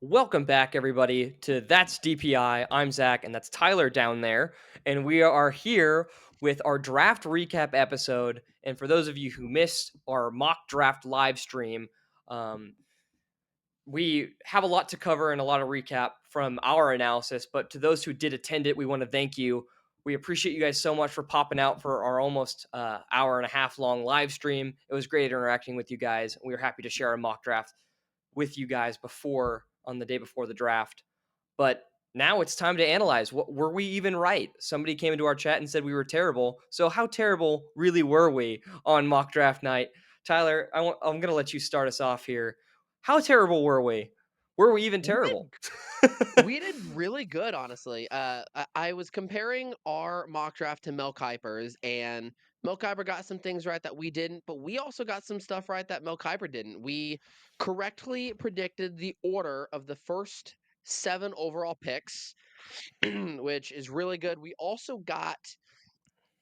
Welcome back, everybody, to That's DPI. I'm Zach, and that's Tyler down there. And we are here with our draft recap episode. And for those of you who missed our mock draft live stream, um, we have a lot to cover and a lot of recap from our analysis. But to those who did attend it, we want to thank you. We appreciate you guys so much for popping out for our almost hour and a half long live stream. It was great interacting with you guys. We were happy to share our mock draft with you guys before on the day before the draft. But now it's time to analyze. What were we even right? Somebody came into our chat and said we were terrible. So how terrible really were we on mock draft night? Tyler, I'm going to let you start us off here. How terrible were we? Were we even We terrible? did we did really good, honestly. I was comparing our mock draft to Mel Kiper's, and Mel Kiper got some things right that we didn't, but we also got some stuff right that Mel Kiper didn't. We correctly predicted the order of the first 7 overall picks, which is really good. We also got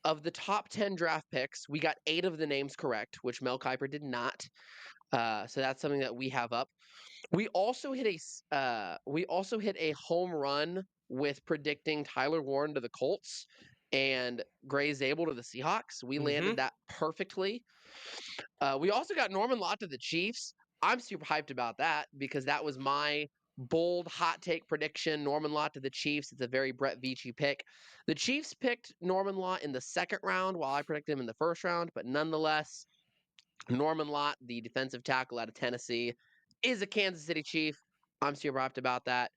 of the top 10 draft picks, we got 8 of the names correct, which Mel Kiper did not. So that's something that we have up. We also hit a home run with predicting Tyler Warren to the Colts and Gray Zabel to the Seahawks. We landed Mm-hmm. that perfectly. We also got Norman Lott to the Chiefs. I'm super hyped about that because that was my bold hot take prediction. Norman Lott to the Chiefs. It's a very Brett Veachy pick. The Chiefs picked Norman Lott in the second round while I predicted him in the first round, but nonetheless, Norman Lott, the defensive tackle out of Tennessee, is a Kansas City Chief. I'm super hyped about that.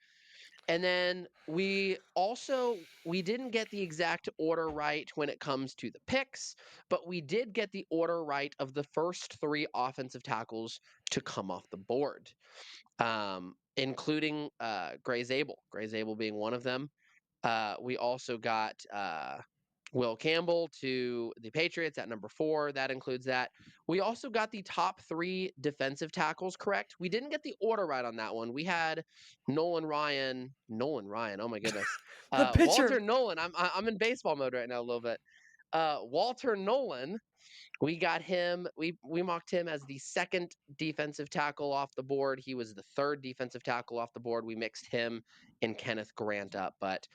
And then we didn't get the exact order right when it comes to the picks, but we did get the order right of the first 3 offensive tackles to come off the board, including Gray Zabel. Gray Zabel being one of them. We also got Will Campbell to the Patriots at number 4. That includes that. We also got the top 3 defensive tackles correct. We didn't get the order right on that one. We had Nolan Ryan. Oh my goodness. The Walter pitcher. Nolan. I'm in baseball mode right now a little bit. Walter Nolan. We got him. We mocked him as the second defensive tackle off the board. He was the third defensive tackle off the board. We mixed him and Kenneth Grant up, but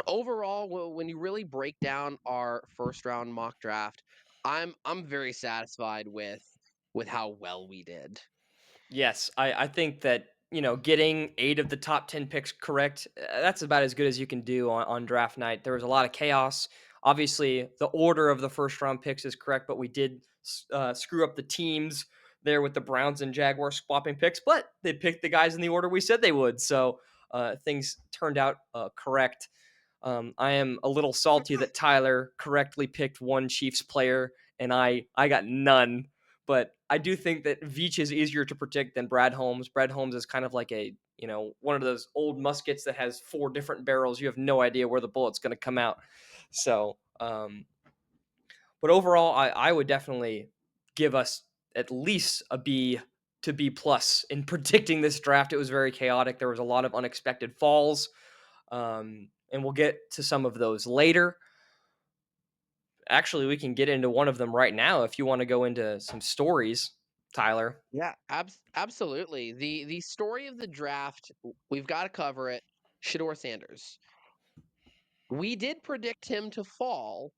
overall, when you really break down our first round mock draft, I'm very satisfied with how well we did. Yes, I think that, getting 8 of the top 10 picks correct, that's about as good as you can do on draft night. There was a lot of chaos. Obviously, the order of the first round picks is correct, but we did screw up the teams there with the Browns and Jaguars swapping picks, but they picked the guys in the order we said they would. So things turned out correct. I am a little salty that Tyler correctly picked one Chiefs player and I got none. But I do think that Veach is easier to predict than Brad Holmes. Brad Holmes is kind of like one of those old muskets that has 4 different barrels. You have no idea where the bullet's going to come out. So, but overall, I would definitely give us at least a B to B plus in predicting this draft. It was very chaotic. There was a lot of unexpected falls, and we'll get to some of those later. Actually, we can get into one of them right now if you want to go into some stories, Tyler. Yeah, absolutely. The story of the draft, we've got to cover it. Shador Sanders. We did predict him to fall,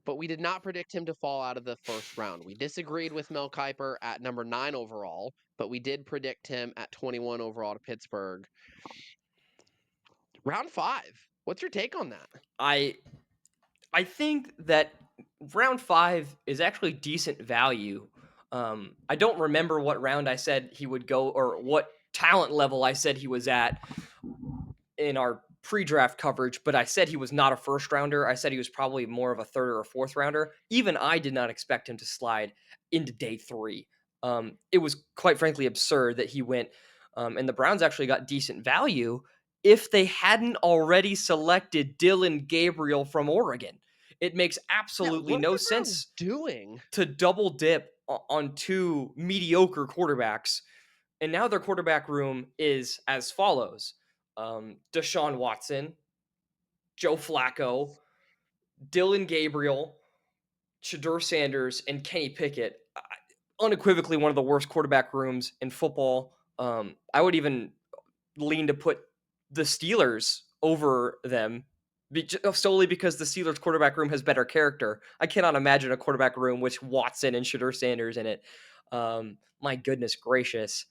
but we did not predict him to fall out of the first round. We disagreed with Mel Kiper at number 9 overall, but we did predict him at 21 overall to Pittsburgh. Round 5. What's your take on that? I I think that round 5 is actually decent value. I don't remember what round I said he would go or what talent level I said he was at in our pre-draft coverage, but I said he was not a first rounder. I said he was probably more of a third or a fourth rounder. Even I did not expect him to slide into day 3. It was quite frankly absurd that he went, and the Browns actually got decent value if they hadn't already selected Dylan Gabriel from Oregon. It makes Yeah, absolutely what are no the Browns sense doing? to double dip on 2 mediocre quarterbacks. And now their quarterback room is as follows: Deshaun Watson, Joe Flacco, Dylan Gabriel, Shador Sanders, and Kenny Pickett. Unequivocally, one of the worst quarterback rooms in football. I would even lean to put the Steelers over them solely because the Steelers quarterback room has better character. I cannot imagine a quarterback room with Watson and Shador Sanders in it. My goodness gracious.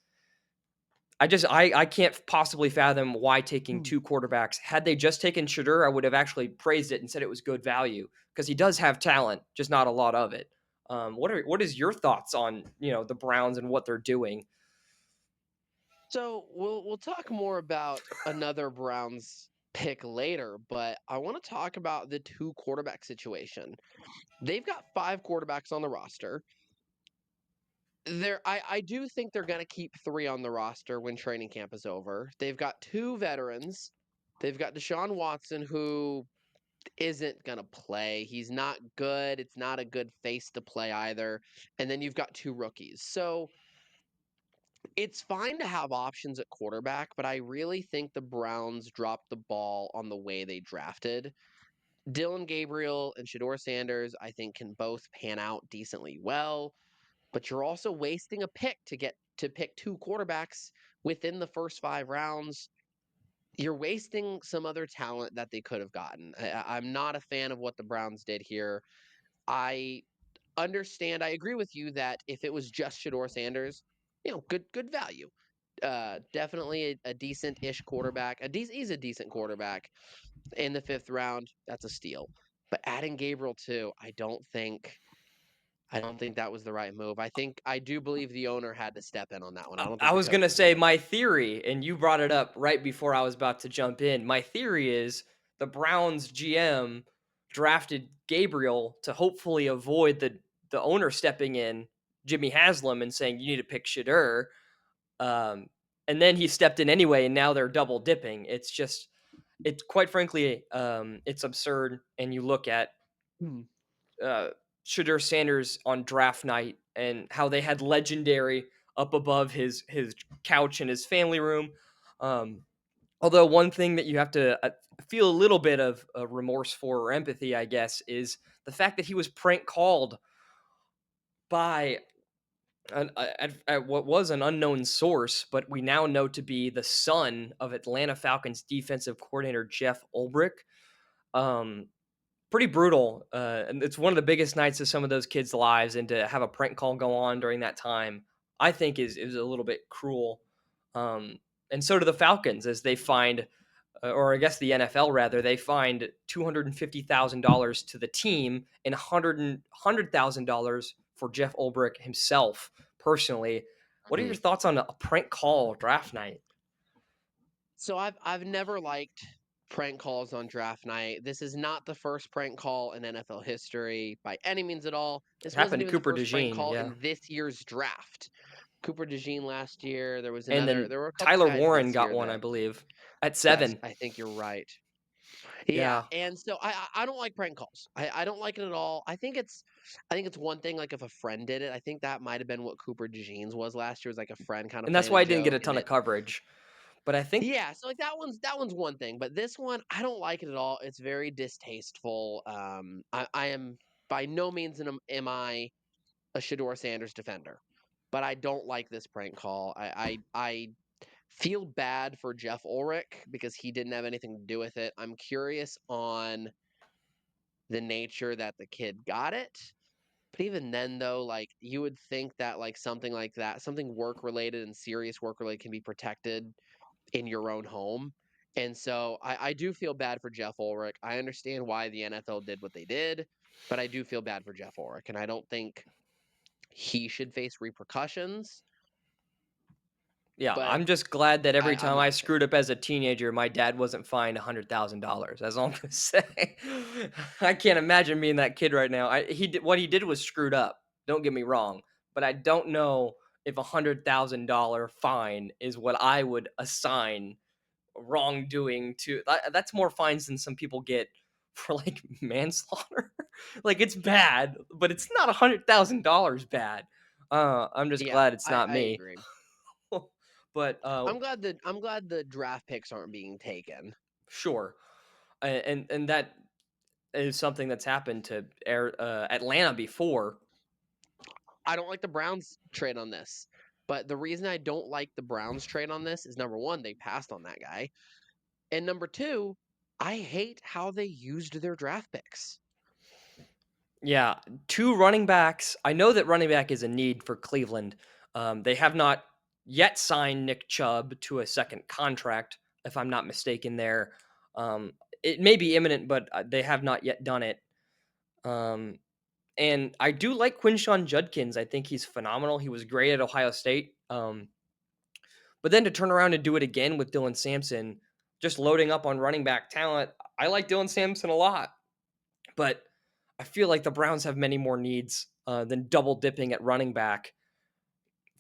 I can't possibly fathom why taking Hmm. two quarterbacks. Had they just taken Shador, I would have actually praised it and said it was good value because he does have talent, just not a lot of it. What is your thoughts on the Browns and what they're doing? So we'll talk more about another Browns pick later, but I want to talk about the two quarterback situation. They've got five quarterbacks on the roster. I do think they're going to keep three on the roster when training camp is over. They've got two veterans. They've got Deshaun Watson, who isn't going to play. He's not good. It's not a good face to play either. And then you've got two rookies. So it's fine to have options at quarterback, but I really think the Browns dropped the ball on the way they drafted. Dylan Gabriel and Shador Sanders, I think, can both pan out decently well, but you're also wasting a pick to get to pick two quarterbacks within the first 5 rounds. You're wasting some other talent that they could have gotten. I'm not a fan of what the Browns did here. I understand. I agree with you that if it was just Shador Sanders, good value. Definitely a decent-ish quarterback. He's a decent quarterback in the 5th round. That's a steal. But adding Gabriel too, I don't think that was the right move. I do believe the owner had to step in on that one. I don't I think the was gonna coaches did say it. my theory, and you brought it up right before I was about to jump in. My theory is the Browns GM drafted Gabriel to hopefully avoid the owner stepping in, Jimmy Haslam, and saying you need to pick Shadur. Um, and then he stepped in anyway, and now they're double dipping. It's quite frankly, it's absurd. And you look at Hmm. uh, Shadur Sanders on draft night and how they had legendary up above his couch in his family room. Um, Although one thing that you have to feel a little bit of remorse for or empathy, I guess, is the fact that he was prank called by at what was an unknown source, but we now know to be the son of Atlanta Falcons defensive coordinator Jeff Ulbrich. Um, Pretty brutal, and it's one of the biggest nights of some of those kids' lives, and to have a prank call go on during that time, I think is a little bit cruel. Um, and so do the Falcons as they find, or I guess the NFL rather, they find $250,000 to the team and $100,000 for Jeff Ulbrich himself personally. What are your Mhm. thoughts on a prank call draft night? So I've never liked prank calls on draft night. This is not the first prank call in NFL history by any means at all. It This wasn't happened to even the Cooper first prank DeJean, call yeah, in this year's draft. Cooper DeJean last year. There was and another. then There were a couple Tyler guys Warren this got year one, I that believe, at that's. 7. I think you're right. Yeah, Yeah. and so I don't like prank calls. I don't like it at all. I think it's one thing like if a friend did it. I think that might have been what Cooper DeJean's was last year. Was like a friend kind of And that's playing why a I didn't get joke, a and ton of then coverage. But I think yeah, so like that one's one thing, but this one I don't like it at all. It's very distasteful. I am by no means am I a Shador Sanders defender, but I don't like this prank call. I feel bad for Jeff Ulrich because he didn't have anything to do with it. I'm curious on the nature that the kid got it. But even then though, like you would think that like something like that, something work related and serious work related can be protected in your own home. And so I do feel bad for Jeff Ulrich. I understand why the NFL did what they did, but I do feel bad for Jeff Ulrich. And I don't think he should face repercussions, yeah, but I'm just glad that every I'm time I not a fan. screwed up as a teenager, my dad wasn't fined $100,000. That's all I'm gonna say. I can't imagine being that kid right now. He did what he did was screwed up. Don't get me wrong, but I don't know if $100,000 fine is what I would assign wrongdoing to. That's more fines than some people get for like manslaughter. Like it's bad, but it's not $100,000 bad. I'm just Yeah, glad it's not I me. agree. But I'm glad the draft picks aren't being taken. sure, and that is something that's happened to Atlanta before. I don't like the Browns trade on this. But the reason I don't like the Browns trade on this is number one, they passed on that guy. And number two, I hate how they used their draft picks. Yeah, 2 running backs. I know that running back is a need for Cleveland. They have not yet signed Nick Chubb to a second contract, if I'm not mistaken there. It may be imminent, but, they have not yet done it. Um, and I do like Quinshawn Judkins. I think he's phenomenal. He was great at Ohio State. But then to turn around and do it again with Dylan Sampson, just loading up on running back talent, I like Dylan Sampson a lot. But I feel like the Browns have many more needs than double dipping at running back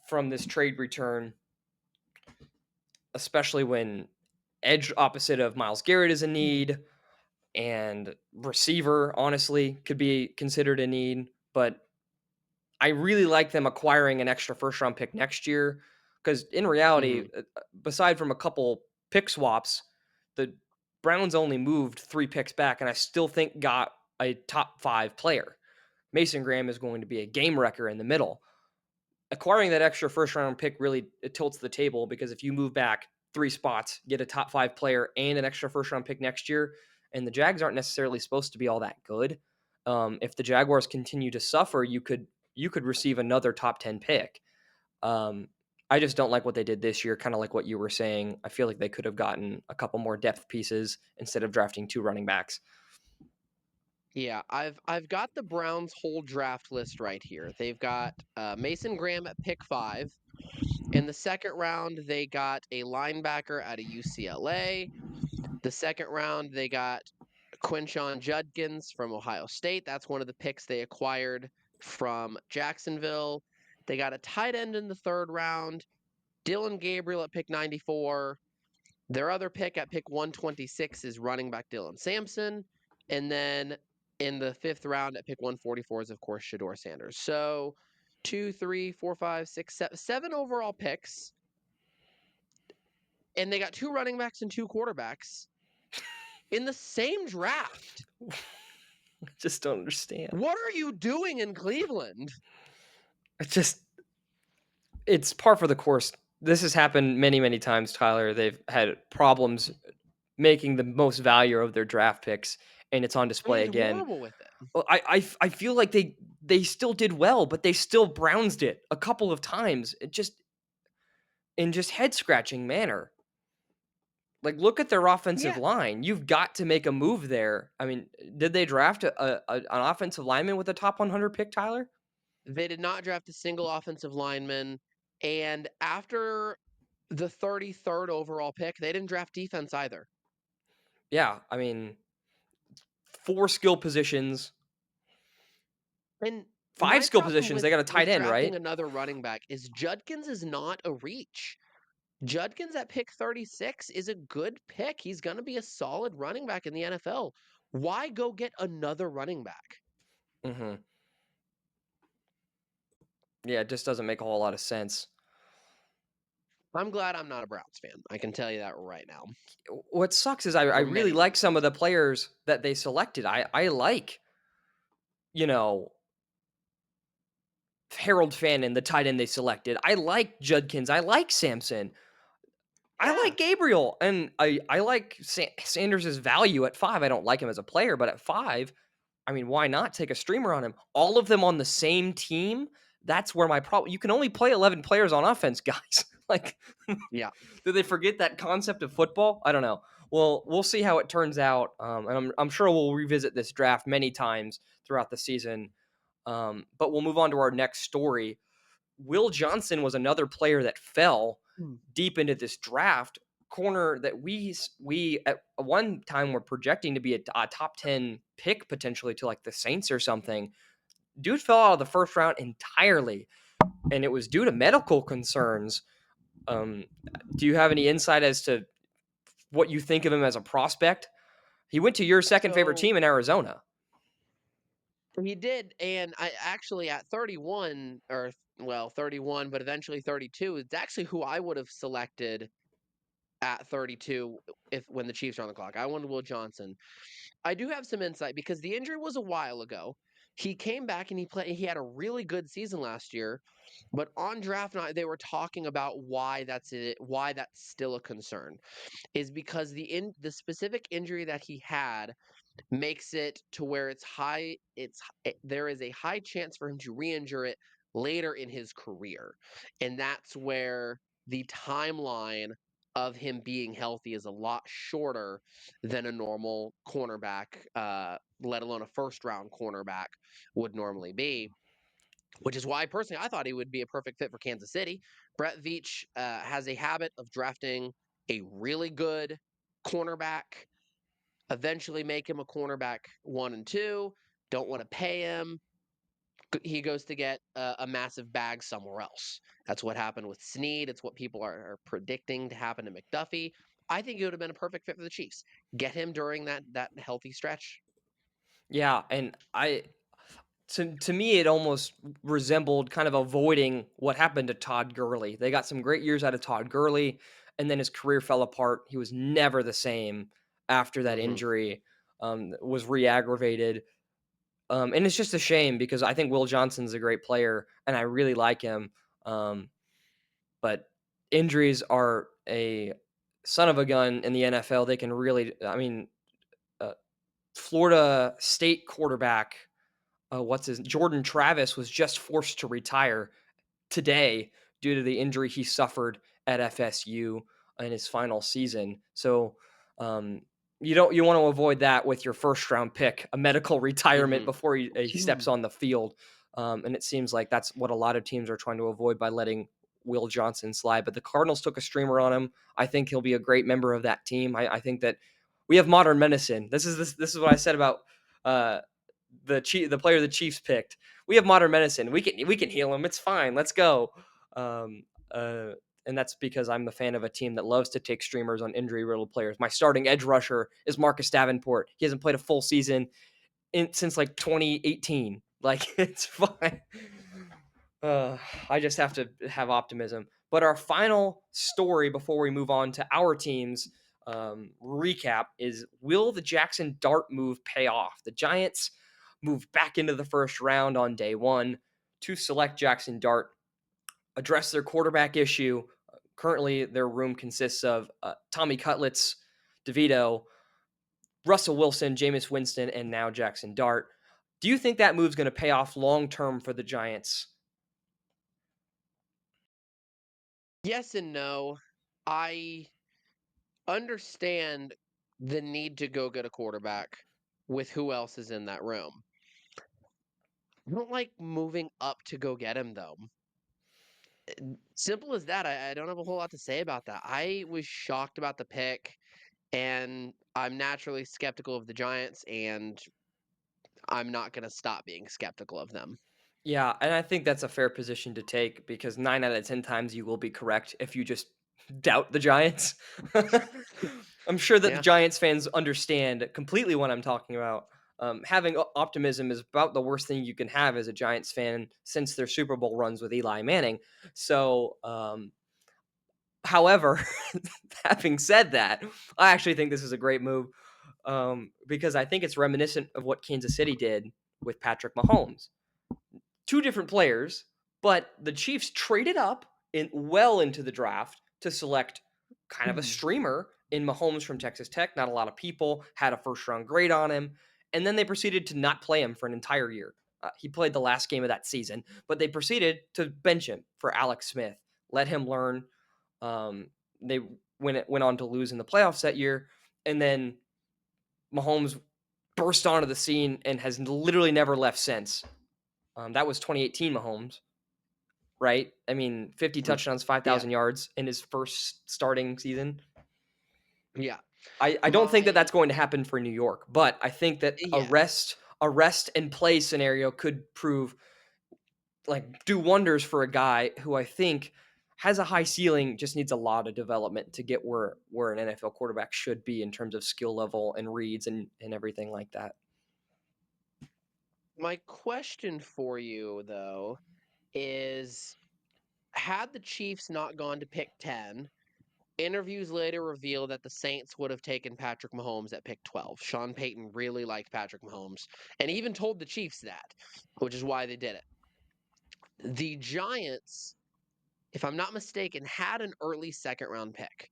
from this trade return, especially when edge opposite of Miles Garrett is a need and receiver, honestly, could be considered a need. But I really like them acquiring an extra first round pick next year because in reality, Mhm. beside from a couple pick swaps, the Browns only moved 3 picks back, and I still think got a top 5 player. Mason Graham is going to be a game wrecker in the middle. Acquiring that extra first round pick really it tilts the table because if you move back 3 spots, get a top 5 player and an extra first round pick next year, and the Jags aren't necessarily supposed to be all that good. If the Jaguars continue to suffer, you could receive another top 10 pick. Um, I just don't like what they did this year. Kind of like what you were saying. I feel like they could have gotten a couple more depth pieces instead of drafting 2 running backs. Yeah, I've got the Browns' whole draft list right here. They've got Mason Graham at pick 5. In the second round, they got a linebacker out of UCLA. The second round, they got Quinshawn Judkins from Ohio State. That's one of the picks they acquired from Jacksonville. They got a tight end in the third round, Dylan Gabriel at pick 94. Their other pick at pick 126 is running back Dylan Sampson. And then in the fifth round at pick 144 is, of course, Shador Sanders. So 7 overall picks. And they got 2 running backs and 2 quarterbacks in the same draft. I just don't understand. What are you doing in Cleveland? It's just it's par for the course. This has happened many, many times, Tyler. They've had problems making the most value of their draft picks, and it's on And display he's again. horrible with it. Well, I feel like they still did well, but they still Brownsed it a couple of times. It just in just head scratching manner. Like, look at their offensive Yeah. line. You've got to make a move there. I mean, did they draft an offensive lineman with a top 100 pick, Tyler? They did not draft a single offensive lineman. And after the 33rd overall pick, they didn't draft defense either. Yeah, I mean, 4 skill positions, And five my skill problem positions. They got a tight with end, drafting right? another running back is Judkins is not a reach. Judkins at pick 36 is a good pick. He's going to be a solid running back in the NFL. Why go get another running back? Hmm. Yeah, it just doesn't make a whole lot of sense. I'm glad I'm not a Browns fan. I can tell you that right now What sucks is I for really many like some of reasons. the players that they selected. I like, you know, Harold Fannin, the tight end they selected. I like Judkins. I like Sampson. I Yeah. like Gabriel, and I like Sanders' value at 5. I don't like him as a player, but at 5, I mean, why not take a streamer on him? All of them on the same team. That's where my problem. You can only play 11 players on offense, guys. Like, Yeah. did they forget that concept of football? I don't know. Well, we'll see how it turns out, and I'm sure we'll revisit this draft many times throughout the season. But we'll move on to our next story. Will Johnson was another player that fell Mm. deep into this draft. Corner that we at one time were projecting to be a top 10 pick potentially to like the Saints or something. Dude fell out of the first round entirely, and it was due to medical concerns. Um, do you have any insight as to what you think of him as a prospect? He went to your second favorite So team in Arizona. he did, and I actually at 31 or well, 31, but eventually 32, it's actually who I would have selected at 32 if when the Chiefs are on the clock. I wanted Will Johnson. I do have some insight because the injury was a while ago. He came back and he had a really good season last year, but on draft night they were talking about why that's still a concern is because the specific injury that he had makes it to where there is a high chance for him to re-injure it later in his career. And that's where the timeline of him being healthy is a lot shorter than a normal cornerback, let alone a first round cornerback would normally be. Which is why personally I thought he would be a perfect fit for Kansas City. Brett Veach has a habit of drafting a really good cornerback, eventually make him a cornerback 1 and 2, don't want to pay him. He goes to get a massive bag somewhere else. That's what happened with Snead. It's what people are predicting to happen to McDuffie. I think it would have been a perfect fit for the Chiefs. Get him during that healthy stretch. Yeah, and to me, it almost resembled kind of avoiding what happened to Todd Gurley. They got some great years out of Todd Gurley, and then his career fell apart. He was never the same after that Hmm. injury. Was re-aggravated. And it's just a shame because I think Will Johnson's a great player and I really like him. Um, but injuries are a son of a gun in the NFL. They can really, I mean, uh, Florida State quarterback, what's his Jordan Travis was just forced to retire today due to the injury he suffered at FSU in his final season. So um, you want to avoid that with your first round pick, a medical retirement Hmm. before he steps on the field. And it seems like that's what a lot of teams are trying to avoid by letting Will Johnson slide. But the Cardinals took a streamer on him. I think he'll be a great member of that team. I think that we have modern medicine. This is what I said about uh, the player the Chiefs picked. We have modern medicine. We can heal him. It's fine. Let's go. Um, uh, and that's because I'm the fan of a team that loves to take streamers on injury riddled players. My starting edge rusher is Marcus Davenport. He hasn't played a full season since like 2018. Like it's fine. Uh, I just have to have optimism. But our final story before we move on to our team's recap is: will the Jackson Dart move pay off? The Giants moved back into the first round on day one to select Jackson Dart, address their quarterback issue. Currently, their room consists of Tommy Cutlets, DeVito, Russell Wilson, Jameis Winston, and now Jackson Dart. Do you think that move's going to pay off long term for the Giants? Yes and no. I understand the need to go get a quarterback with who else is in that room. I don't like moving up to go get him though. Simple as that. I don't have a whole lot to say about that. I was shocked about the pick, and I'm naturally skeptical of the Giants, and I'm not going to stop being skeptical of them. Yeah, and I think that's a fair position to take because 9 out of 10 times you will be correct if you just doubt the Giants. I'm sure that the Yeah. Giants fans understand completely what I'm talking about. Having optimism is about the worst thing you can have as a Giants fan since their Super Bowl runs with Eli Manning. So, however, having said that, I actually think this is a great move because I think it's reminiscent of what Kansas City did with Patrick Mahomes. Two different players, but the Chiefs traded up well into the draft to select kind of a Mhm. streamer in Mahomes from Texas Tech. Not a lot of people had a first round grade on him, and then they proceeded to not play him for an entire year. He played the last game of that season, but they proceeded to bench him for Alex Smith, let him learn. They went on to lose in the playoffs that year, and then Mahomes burst onto the scene and has literally never left since. That was 2018 Mahomes, right? I mean, 50 Mhm. touchdowns, Yeah. 5,000 yards in his first starting season. Yeah. I don't think that My that's going to happen for New York, but I think that a Yes. rest and play scenario could prove like do wonders for a guy who I think has a high ceiling, just needs a lot of development to get where an NFL quarterback should be in terms of skill level and reads and everything like that. My question for you though is, had the Chiefs not gone to pick 10 Interviews later reveal that the Saints would have taken Patrick Mahomes at pick 12. Sean Payton really liked Patrick Mahomes and even told the Chiefs that, which is why they did it. The Giants, if I'm not mistaken, had an early second round pick.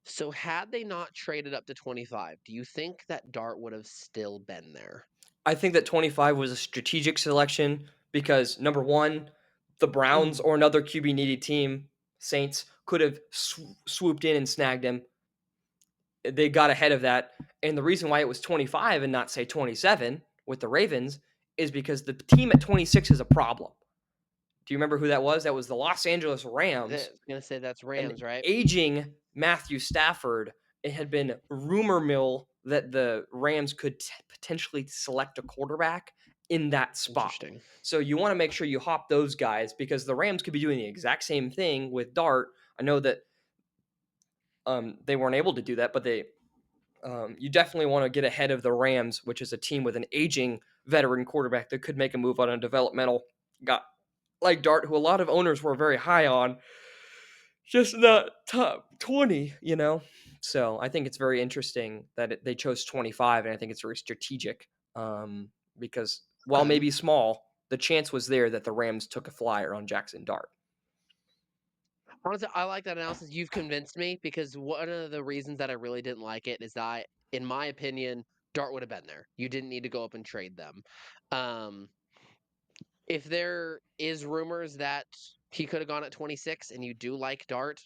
So had they not traded up to 25, do you think that Dart would have still been there? I think that 25 was a strategic selection because number one, the Browns or another QB needy team, Saints, could have swooped in and snagged him. They got ahead of that. And the reason why it was 25 and not, say, 27 with the Ravens is because the team at 26 is a problem. Do you remember who that was? That was the Los Angeles I was Rams. gonna say that's An Rams, right? aging Matthew Stafford. It had been rumor mill that the Rams could potentially select a quarterback in that spot. Interesting. So you want to make sure you hop those guys because the Rams could be doing the exact same thing with Dart. I know that they weren't able to do that, but you definitely want to get ahead of the Rams, which is a team with an aging veteran quarterback that could make a move on a developmental guy like Dart, who a lot of owners were very high on, just not top 20, you know? So I think it's very interesting that they chose 25, and I think it's very strategic because while Okay. maybe small, the chance was there that the Rams took a flyer on Jackson Dart. Honestly, I like that analysis. You've convinced me because one of the reasons that I really didn't like it is that, in my opinion, Dart would have been there. You didn't need to go up and trade them. Um, if there is rumors that he could have gone at 26 and you do like Dart,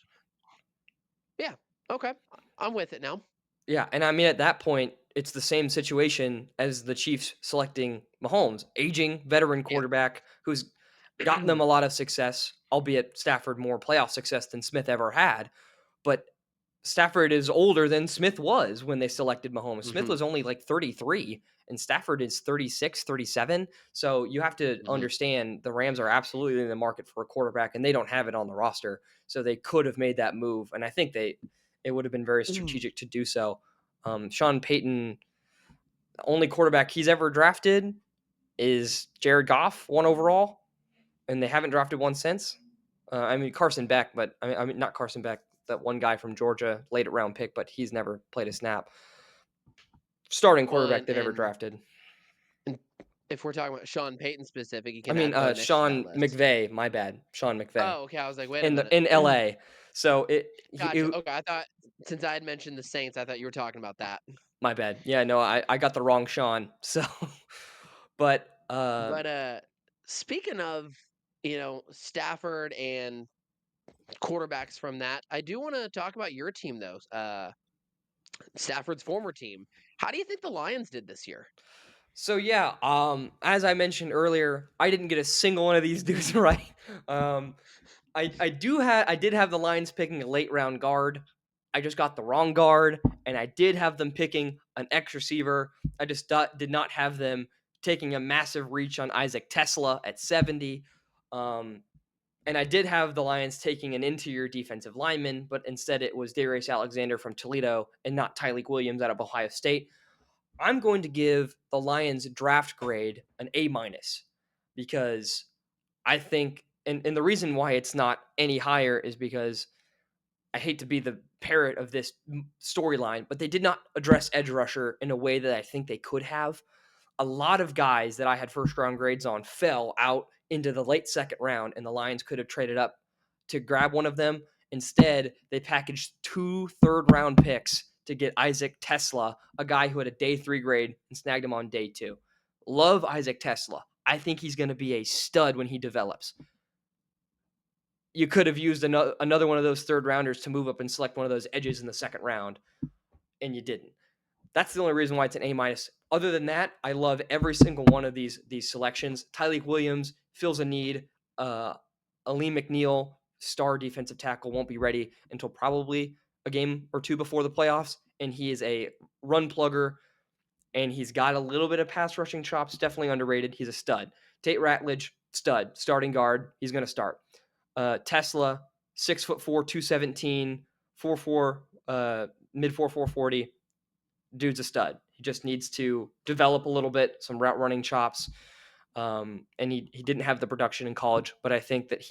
yeah, okay, I'm with it now. Yeah, and I mean, at that point, it's the same situation as the Chiefs selecting Mahomes, aging veteran Yeah. quarterback who's gotten them a lot of success, albeit Stafford more playoff success than Smith ever had. But Stafford is older than Smith was when they selected Mahomes. Smith hmm was only like 33 and Stafford is 36, 37. So you have to hmm understand the Rams are absolutely in the market for a quarterback and they don't have it on the roster. So they could have made that move. And I think it would have been very strategic to do so. Sean Payton, the only quarterback he's ever drafted is Jared Goff, one overall, and they haven't drafted one since. I mean Carson Beck, but I mean not Carson Beck, that one guy from Georgia, late round pick, but he's never played a snap. Starting Well, quarterback they've ever drafted. and if we're talking about Sean Payton specific, you I can mean, add Bo Nix to that Sean list. McVay, my bad, Sean McVay Oh, okay. I was like, wait a in minute. L.A. So Gotcha. Okay, I thought since I had mentioned the Saints, I thought you were talking about that. my bad. Yeah, no, I got the wrong Sean. So, but But speaking of, Stafford and quarterbacks from that, I do want to talk about your team though. Stafford's former team. How do you think the Lions did this year? So yeah, as I mentioned earlier, I didn't get a single one of these dudes right. Um, I did have the Lions picking a late round guard. I just got the wrong guard, and I did have them picking an X receiver. I just did not have them taking a massive reach on Isaac Tesla at 70. Um, and I did have the Lions taking an interior defensive lineman, but instead it was Darius Alexander from Toledo and not Tyleek Williams out of Ohio State. I'm going to give the Lions draft grade an A minus because I think, and the reason why it's not any higher is because I hate to be the parrot of this storyline, but they did not address edge rusher in a way that I think they could have. A lot of guys that I had first round grades on fell out into the late second round, and the Lions could have traded up to grab one of them. Instead, they packaged 2 third-round picks to get Isaac Tesla, a guy who had a day 3 grade, and snagged him on day 2. Love Isaac Tesla. I think he's going to be a stud when he develops. You could have used another one of those third rounders to move up and select one of those edges in the second round, and you didn't. That's the only reason why it's an A minus. Other than that, I love every single one of these selections. Tyleek Williams fills a need. Uh, Aleem McNeil, star defensive tackle, won't be ready until probably a game or two before the playoffs, and he is a run plugger, and he's got a little bit of pass rushing chops. Definitely underrated. He's a stud. Tate Ratledge, stud, starting guard. He's going to start. Tesla, 6'4", 217, 4'4", mid 440. Dude's a stud. He just needs to develop a little bit, some route running chops. And he didn't have the production in college, but I think that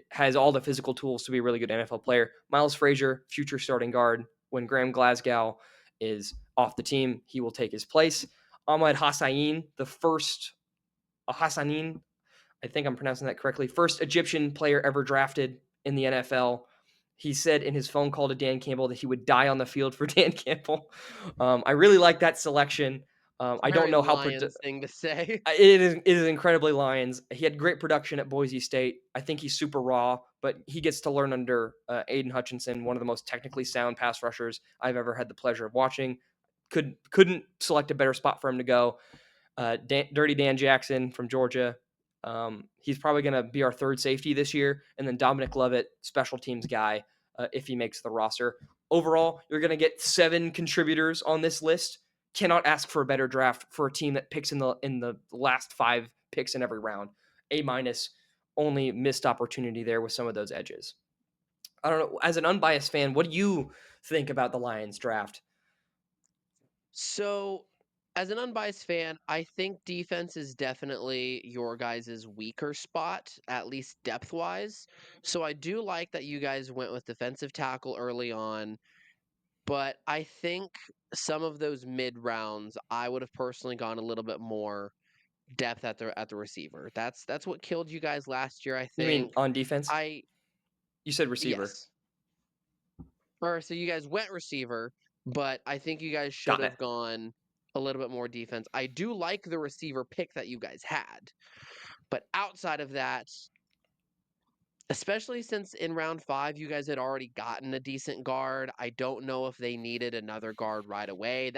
has all the physical tools to be a really good NFL player. Miles Frazier, future starting guard. When Graham Glasgow is off the team, he will take his place. Ahmad Hassain, the first Hassanin, I think I'm pronouncing that correctly, first Egyptian player ever drafted in the NFL. He said in his phone call to Dan Campbell that he would die on the field for Dan Campbell. I really like that selection. I don't Very know how Lions thing to say. it is incredibly Lions. He had great production at Boise State. I think he's super raw, but he gets to learn under Aiden Hutchinson, one of the most technically sound pass rushers I've ever had the pleasure of watching. Couldn't select a better spot for him to go. Dirty Dan Jackson from Georgia. He's probably going to be our third safety this year. And then Dominic Lovett, special teams guy, if he makes the roster. Overall, you're going to get 7 contributors on this list. Cannot ask for a better draft for a team that picks in the last 5 picks in every round. A minus, only missed opportunity there with some of those edges. I don't know. As an unbiased fan, what do you think about the Lions draft? So, as an unbiased fan, I think defense is definitely your guys' weaker spot, at least depth wise. So, I do like that you guys went with defensive tackle early on, but I think some of those mid rounds, I would have personally gone a little bit more depth at the receiver. That's what killed you guys last year, I You mean think. on defense? I You said receiver. Yes. Or so you guys went receiver, but I think you guys should Got it. have gone a little bit more defense. I do like the receiver pick that you guys had, but outside of that, especially since in round 5 you guys had already gotten a decent guard, I don't know if they needed another guard right away.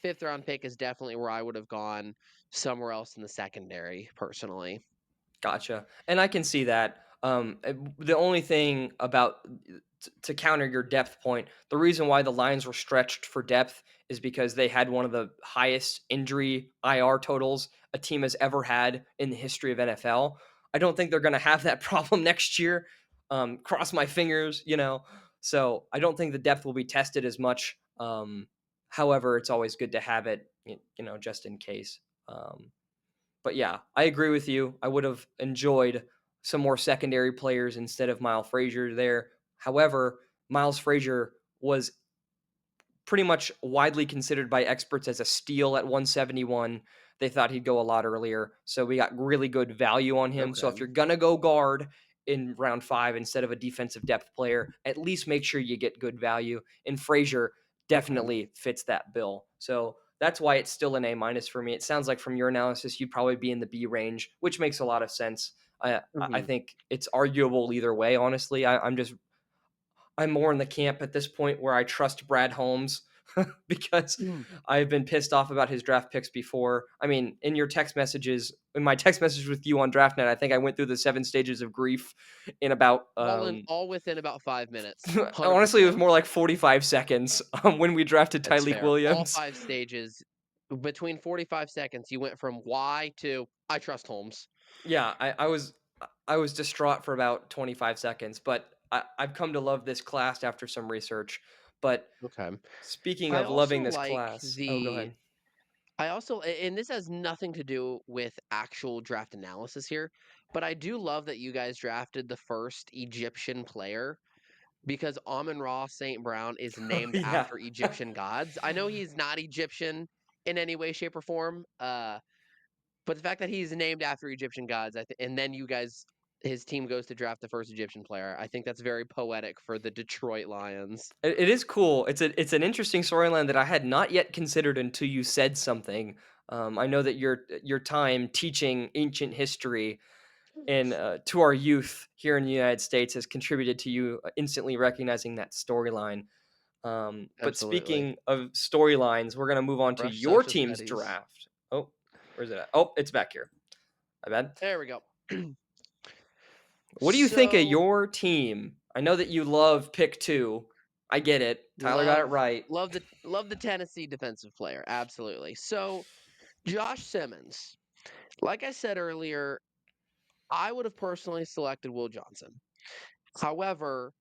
Fifth round pick is definitely where I would have gone somewhere else in the secondary personally. Gotcha. And I can see that. The only thing about to counter your depth point, the reason why the Lions were stretched for depth is because they had one of the highest injury IR totals a team has ever had in the history of NFL. I don't think they're going to have that problem next year. Cross my fingers, you know. So I don't think the depth will be tested as much. However, it's always good to have it, just in case. But yeah, I agree with you. I would have enjoyed some more secondary players instead of Miles Frazier there. However, Miles Frazier was pretty much widely considered by experts as a steal at 171. They thought he'd go a lot earlier. So we got really good value on him. So if Okay. you're going to go guard in round 5 instead of a defensive depth player, at least make sure you get good value. And Frazier Okay. definitely fits that bill. So that's why it's still an A minus for me. It sounds like from your analysis, you'd probably be in the B range, which makes a lot of sense. I Mhm. think it's arguable either way, honestly. I'm more in the camp at this point where I trust Brad Holmes because Mm. I've been pissed off about his draft picks before. I mean, in my text message with you on draft night, I think I went through the 7 stages of grief in about All within about 5 minutes. honestly, it was 100%. more like 45 seconds when we drafted That's Tyleek fair. All Williams. 5 stages, between 45 seconds, you went from "Why" to "I trust Holmes." Yeah, I was distraught for about 25 seconds, but I've come to love this class after some research. But Okay. speaking I of also loving this like class, oh, go the ahead. I also and this has nothing to do with actual draft analysis here, but I do love that you guys drafted the first Egyptian player because Amon-Ra St. Brown is named Yeah. after Egyptian gods. I know he's not Egyptian in any way, shape, or form, but the fact that he's named after Egyptian gods, and then his team goes to draft the first Egyptian player, I think that's very poetic for the Detroit Lions. It is cool. It's an interesting storyline that I had not yet considered until you said something. I know that your time teaching ancient history and to our youth here in the United States has contributed to you instantly recognizing that storyline. But Absolutely. speaking of storylines, we're gonna move on to Fresh your social team's studies. draft. Oh, where's it at? Oh, it's back here. My bad. There we go. What do you think of So your team? I know that you love pick 2. I get it. Tyler got it love right. love the Tennessee defensive player. Absolutely. So Josh Simmons, like I said earlier, I would have personally selected Will Johnson. However,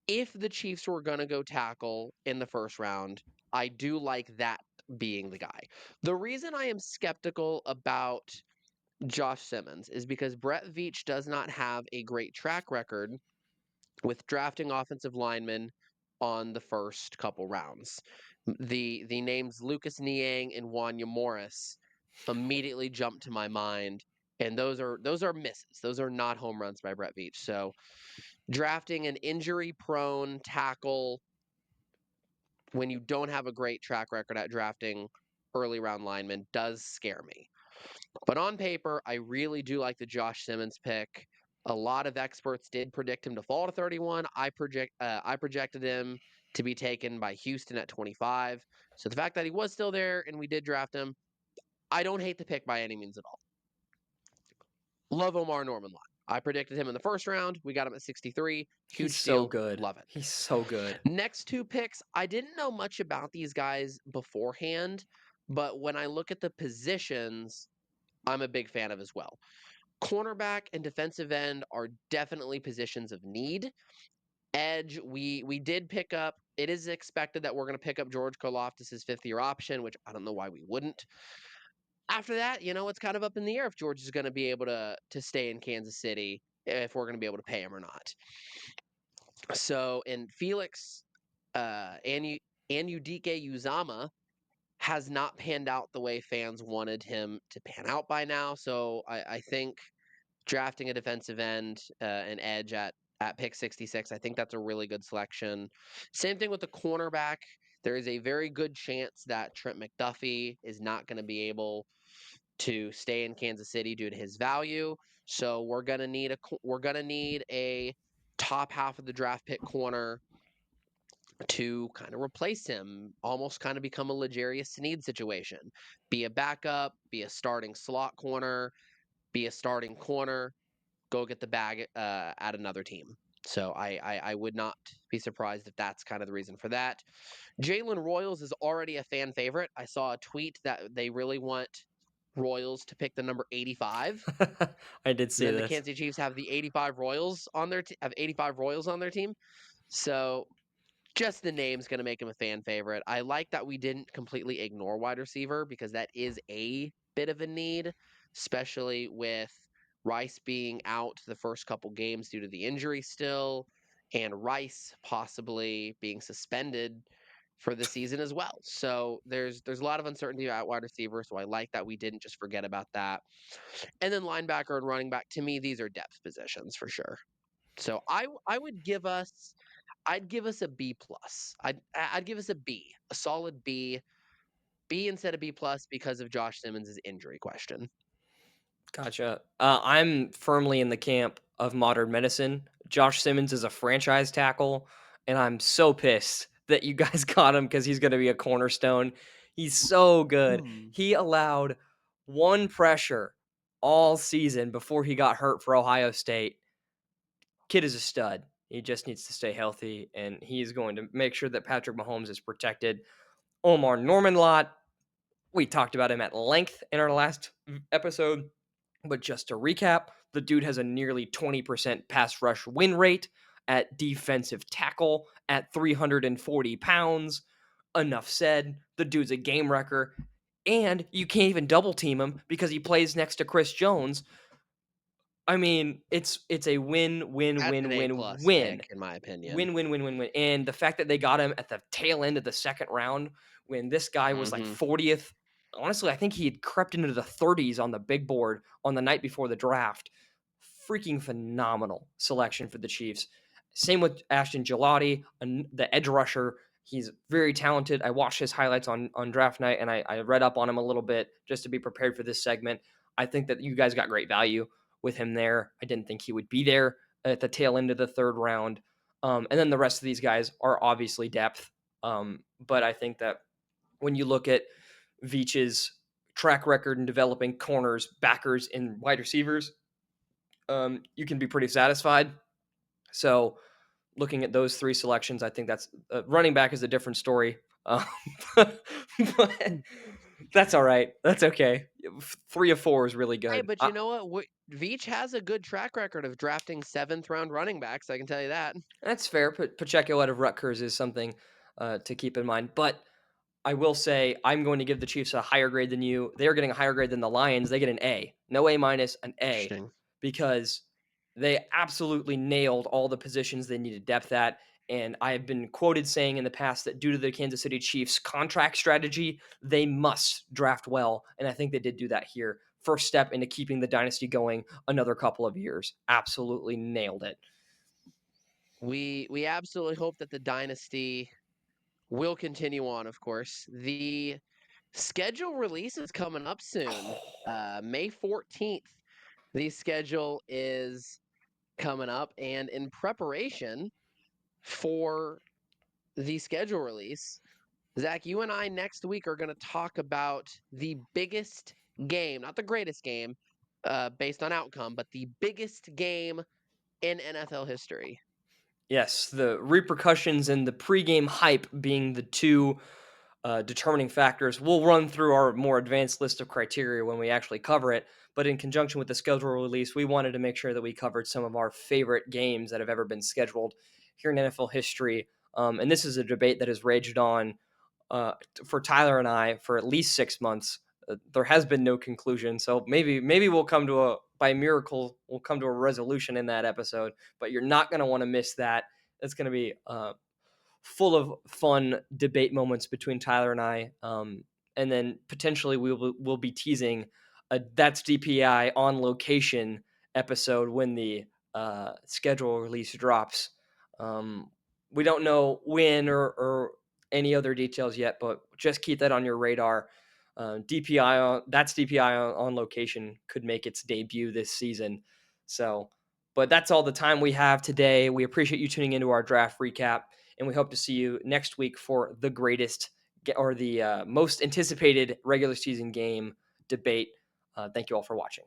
if the Chiefs were going to go tackle in the first round, I do like that being the guy. The reason I am skeptical about Josh Simmons is because Brett Veach does not have a great track record with drafting offensive linemen on the first couple rounds. The names Lucas Niang and Wanya Morris immediately jump to my mind, and those are misses. Those are not home runs by Brett Veach. So drafting an injury prone tackle when you don't have a great track record at drafting early round linemen does scare me. But on paper, I really do like the Josh Simmons pick. A lot of experts did predict him to fall to 31. I projected him to be taken by Houston at 25. So the fact that he was still there and we did draft him, I don't hate the pick by any means at all. Love Omar Norman Lott. I predicted him in the first round. We got him at 63. He's Huge so steal. good. Love it. He's so good. Next two picks, I didn't know much about these guys beforehand, but when I look at the positions, I'm a big fan of as well. Cornerback and defensive end are definitely positions of need. Edge, we did pick up. It is expected that we're going to pick up George Karlaftis' fifth-year option, which I don't know why we wouldn't. After that, it's kind of up in the air if George is going to be able to stay in Kansas City, if we're going to be able to pay him or not. So, in Felix, Anudike Uzama has not panned out the way fans wanted him to pan out by now. So I think drafting a defensive end, an edge at pick 66, I think that's a really good selection. Same thing with the cornerback. There is a very good chance that Trent McDuffie is not going to be able to stay in Kansas City due to his value. So we're gonna need a top half of the draft pick corner to kind of replace him, almost kind of become a Legarius Sneed situation. Be a backup, be a starting slot corner, be a starting corner, go get the bag at another team. So I would not be surprised if that's kind of the reason for that. Jalen Royals is already a fan favorite. I saw a tweet that they really want Royals to pick the number 85. I did And see then the this. Kansas City Chiefs have the 85 Royals on their have 85 Royals on their team. So just the name's going to make him a fan favorite. I like that we didn't completely ignore wide receiver because that is a bit of a need, especially with Rice being out the first couple games due to the injury still, and Rice possibly being suspended for the season as well. So there's a lot of uncertainty at wide receiver. So I like that we didn't just forget about that. And then linebacker and running back, to me, these are depth positions for sure. So I would give us I'd give us a B plus. I'd give us a B, a solid B, B instead of B plus because of Josh Simmons' injury question. Gotcha. I'm firmly in the camp of modern medicine. Josh Simmons is a franchise tackle, and I'm so pissed that you guys got him because he's going to be a cornerstone. He's so good. Hmm. He allowed one pressure all season before he got hurt for Ohio State. Kid is a stud. He just needs to stay healthy, and he's going to make sure that Patrick Mahomes is protected. Omar Norman Lott, we talked about him at length in our last episode. But just to recap, the dude has a nearly 20% pass rush win rate at defensive tackle at 340 pounds. Enough said. The dude's a game wrecker. And you can't even double team him because he plays next to Chris Jones. I mean, it's a win, win, That's win, an A win, plus win. pick in my opinion. Win, win, win, win, win. And the fact that they got him at the tail end of the second round when this guy was like Hmm. 40th. Honestly, I think he had crept into the 30s on the big board on the night before the draft. Freaking phenomenal selection for the Chiefs. Same with Ashton Gelati, the edge rusher. He's very talented. I watched his highlights on draft night and I read up on him a little bit just to be prepared for this segment. I think that you guys got great value with him there. I didn't think he would be there at the tail end of the third round. And then the rest of these guys are obviously depth. But I think that when you look at Veach's track record in developing corners, backers, and wide receivers, you can be pretty satisfied. So looking at those three selections, I think that's running back is a different story. But that's all right. That's okay. 3 of 4 is really Hey, good. but you know what? Veach has a good track record of drafting seventh round running backs. I can tell you that. That's fair. Pacheco out of Rutgers is something to keep in mind. But I will say I'm going to give the Chiefs a higher grade than you. They're getting a higher grade than the Lions. They get an A. No A minus, an A, Interesting. because they absolutely nailed all the positions they needed depth at. And I have been quoted saying in the past that due to the Kansas City Chiefs contract strategy, they must draft well. And I think they did do that here. First step into keeping the dynasty going another couple of years. Absolutely nailed it. We absolutely hope that the dynasty will continue on, of course. The schedule release is coming up soon. May 14th, the schedule is coming up. And in preparation for the schedule release, Zach, you and I next week are going to talk about the biggest game, not the greatest game based on outcome, but the biggest game in NFL history. Yes, the repercussions and the pregame hype being the two determining factors. We'll run through our more advanced list of criteria when we actually cover it. But in conjunction with the schedule release, we wanted to make sure that we covered some of our favorite games that have ever been scheduled here in NFL history. And this is a debate that has raged on for Tyler and I for at least 6 months. There has been no conclusion, so maybe we'll come to a by miracle we'll come to a resolution in that episode. But you're not going to want to miss that. It's going to be full of fun debate moments between Tyler and I. And then potentially we'll be teasing a That's DPI on location episode when the schedule release drops. Um, we don't know when or any other details yet, but just keep that on your radar. DPI on That's DPI on location could make its debut this season. So, but that's all the time we have today. We appreciate you tuning into our draft recap, and we hope to see you next week for the greatest or the most anticipated regular season game debate. Thank you all for watching.